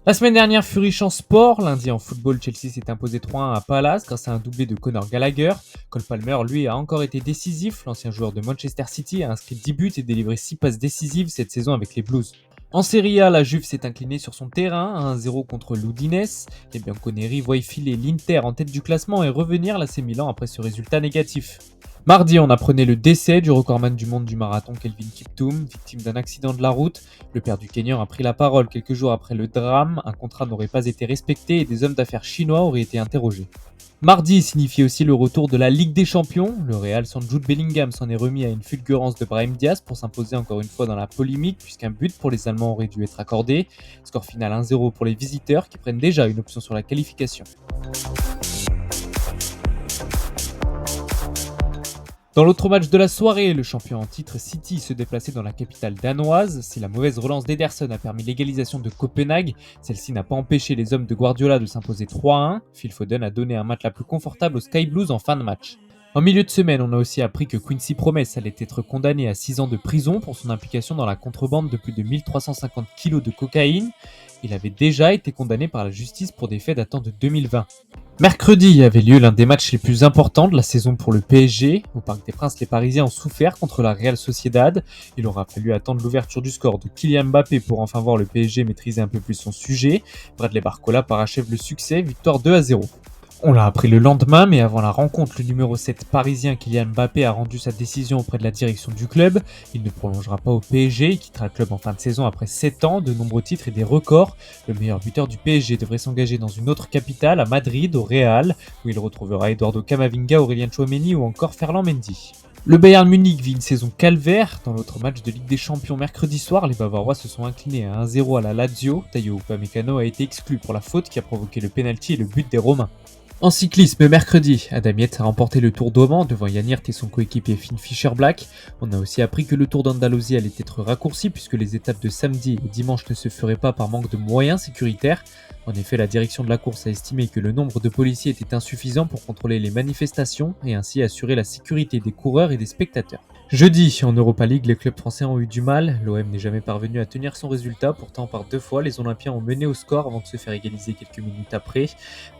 La semaine dernière fut riche en sport. Lundi en football, Chelsea s'est imposé 3-1 à Palace grâce à un doublé de Conor Gallagher. Cole Palmer, lui, a encore été décisif. L'ancien joueur de Manchester City a inscrit 10 buts et délivré 6 passes décisives cette saison avec les Blues. En Serie A, la Juve s'est inclinée sur son terrain, 1-0 contre l'Udinese. Les Bianconeri voient filer l'Inter en tête du classement et revenir l'AC Milan après ce résultat négatif. Mardi, on apprenait le décès du recordman du monde du marathon Kelvin Kiptoum, victime d'un accident de la route. Le père du Kenyan a pris la parole quelques jours après le drame. Un contrat n'aurait pas été respecté et des hommes d'affaires chinois auraient été interrogés. Mardi signifie aussi le retour de la Ligue des Champions. Le Real sans Jude Bellingham s'en est remis à une fulgurance de Brahim Diaz pour s'imposer encore une fois dans la polémique puisqu'un but pour les Allemands aurait dû être accordé. Score final 1-0 pour les visiteurs qui prennent déjà une option sur la qualification. Dans l'autre match de la soirée, le champion en titre City se déplaçait dans la capitale danoise. Si la mauvaise relance d'Ederson a permis l'égalisation de Copenhague, celle-ci n'a pas empêché les hommes de Guardiola de s'imposer 3-1. Phil Foden a donné un match la plus confortable aux Sky Blues en fin de match. En milieu de semaine, on a aussi appris que Quincy Promes allait être condamné à 6 ans de prison pour son implication dans la contrebande de plus de 1350 kg de cocaïne. Il avait déjà été condamné par la justice pour des faits datant de 2020. Mercredi avait lieu l'un des matchs les plus importants de la saison pour le PSG. Au Parc des Princes, les Parisiens ont souffert contre la Real Sociedad. Il aura fallu attendre l'ouverture du score de Kylian Mbappé pour enfin voir le PSG maîtriser un peu plus son sujet. Bradley Barcola parachève le succès, victoire 2-0. On l'a appris le lendemain, mais avant la rencontre, le numéro 7 parisien Kylian Mbappé a rendu sa décision auprès de la direction du club. Il ne prolongera pas au PSG, il quittera le club en fin de saison après 7 ans, de nombreux titres et des records. Le meilleur buteur du PSG devrait s'engager dans une autre capitale, à Madrid, au Real, où il retrouvera Eduardo Camavinga, Aurélien Tchouaméni ou encore Ferland Mendy. Le Bayern Munich vit une saison calvaire. Dans l'autre match de Ligue des Champions mercredi soir, les Bavarois se sont inclinés à 1-0 à la Lazio. Tayo Upamecano a été exclu pour la faute qui a provoqué le pénalty et le but des Romains. En cyclisme, mercredi, Adam Yates a remporté le Tour d'Oman devant Jan Hirt et son coéquipier Finn Fischer-Black. On a aussi appris que le Tour d'Andalousie allait être raccourci puisque les étapes de samedi et dimanche ne se feraient pas par manque de moyens sécuritaires. En effet, la direction de la course a estimé que le nombre de policiers était insuffisant pour contrôler les manifestations et ainsi assurer la sécurité des coureurs et des spectateurs. Jeudi, en Europa League, les clubs français ont eu du mal. L'OM n'est jamais parvenu à tenir son résultat. Pourtant, par 2 fois, les Olympiens ont mené au score avant de se faire égaliser quelques minutes après.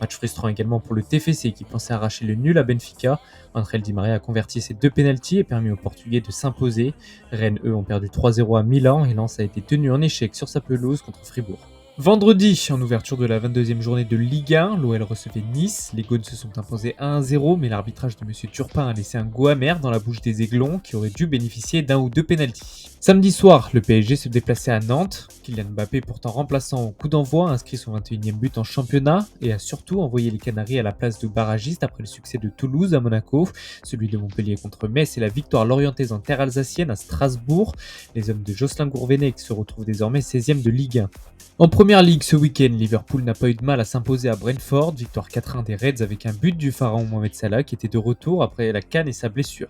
Match frustrant également pour le TFC qui pensait arracher le nul à Benfica. Angel Di Maria a converti ses 2 pénaltys et permis aux Portugais de s'imposer. Rennes, eux, ont perdu 3-0 à Milan et Lens a été tenu en échec sur sa pelouse contre Fribourg. Vendredi, en ouverture de la 22e journée de Ligue 1, l'OL recevait Nice. Les Gaunes se sont imposés 1-0, mais l'arbitrage de M. Turpin a laissé un goût amer dans la bouche des Aiglons, qui auraient dû bénéficier d'un ou deux pénaltys. Samedi soir, le PSG se déplaçait à Nantes. Kylian Mbappé, pourtant remplaçant au coup d'envoi, a inscrit son 21e but en championnat et a surtout envoyé les Canaries à la place de barragiste après le succès de Toulouse à Monaco, celui de Montpellier contre Metz et la victoire lorientaise en terre alsacienne à Strasbourg. Les hommes de Jocelyn Gourvenec se retrouvent désormais 16e de Ligue 1. En première ligue ce week-end, Liverpool n'a pas eu de mal à s'imposer à Brentford, victoire 4-1 des Reds avec un but du pharaon Mohamed Salah qui était de retour après la CAN et sa blessure.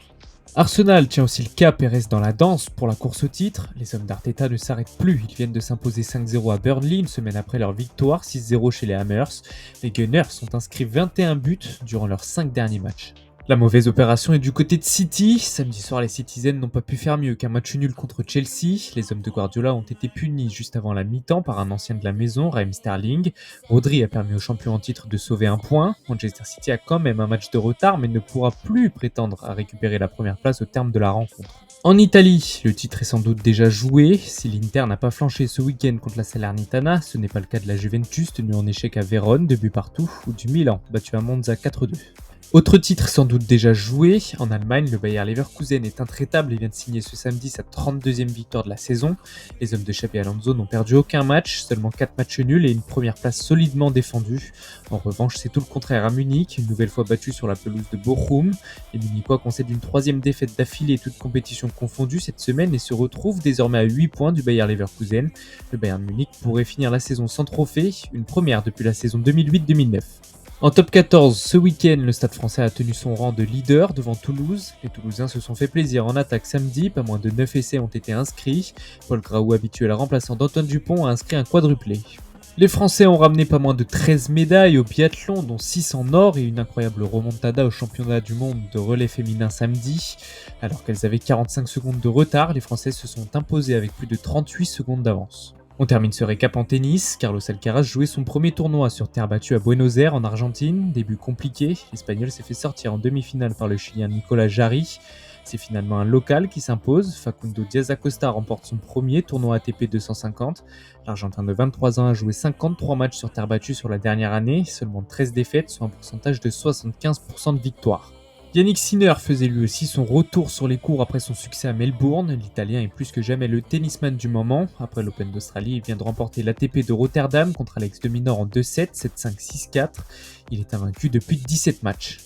Arsenal tient aussi le cap et reste dans la danse pour la course au titre. Les hommes d'Arteta ne s'arrêtent plus, ils viennent de s'imposer 5-0 à Burnley une semaine après leur victoire 6-0 chez les Hammers. Les Gunners ont inscrit 21 buts durant leurs 5 derniers matchs. La mauvaise opération est du côté de City. Samedi soir, les Citizens n'ont pas pu faire mieux qu'un match nul contre Chelsea. Les hommes de Guardiola ont été punis juste avant la mi-temps par un ancien de la maison, Raheem Sterling. Rodri a permis aux champions en titre de sauver un point. Manchester City a quand même un match de retard mais ne pourra plus prétendre à récupérer la première place au terme de la rencontre. En Italie, le titre est sans doute déjà joué. Si l'Inter n'a pas flanché ce week-end contre la Salernitana, ce n'est pas le cas de la Juventus tenue en échec à Vérone, 2 buts partout, ou du Milan, battu à Monza 4-2. Autre titre sans doute déjà joué, en Allemagne, le Bayer Leverkusen est intraitable et vient de signer ce samedi sa 32e victoire de la saison. Les hommes de Xabi Alonso n'ont perdu aucun match, seulement 4 matchs nuls et une première place solidement défendue. En revanche, c'est tout le contraire à Munich, une nouvelle fois battu sur la pelouse de Bochum. Les Munichois concèdent une 3e défaite d'affilée, toutes compétitions confondues cette semaine et se retrouvent désormais à 8 points du Bayer Leverkusen. Le Bayern Munich pourrait finir la saison sans trophée, une première depuis la saison 2008-2009. En top 14, ce week-end, le Stade français a tenu son rang de leader devant Toulouse. Les Toulousains se sont fait plaisir en attaque samedi, pas moins de 9 essais ont été inscrits. Paul Graou, habituel remplaçant d'Antoine Dupont, a inscrit un quadruplé. Les Français ont ramené pas moins de 13 médailles au biathlon, dont 6 en or et une incroyable remontada au championnat du monde de relais féminin samedi. Alors qu'elles avaient 45 secondes de retard, les Françaises se sont imposées avec plus de 38 secondes d'avance. On termine ce récap en tennis. Carlos Alcaraz jouait son premier tournoi sur terre battue à Buenos Aires en Argentine. Début compliqué, l'Espagnol s'est fait sortir en demi-finale par le Chilien Nicolas Jarry. C'est finalement un local qui s'impose. Facundo Diaz Acosta remporte son premier tournoi ATP 250. L'Argentin de 23 ans a joué 53 matchs sur terre battue sur la dernière année, seulement 13 défaites, soit un pourcentage de 75% de victoire. Yannick Sinner faisait lui aussi son retour sur les cours après son succès à Melbourne. L'Italien est plus que jamais le tennisman du moment. Après l'Open d'Australie, il vient de remporter l'ATP de Rotterdam contre Alex de Minaur en 2-7, 7-5, 6-4. Il est invaincu depuis 17 matchs.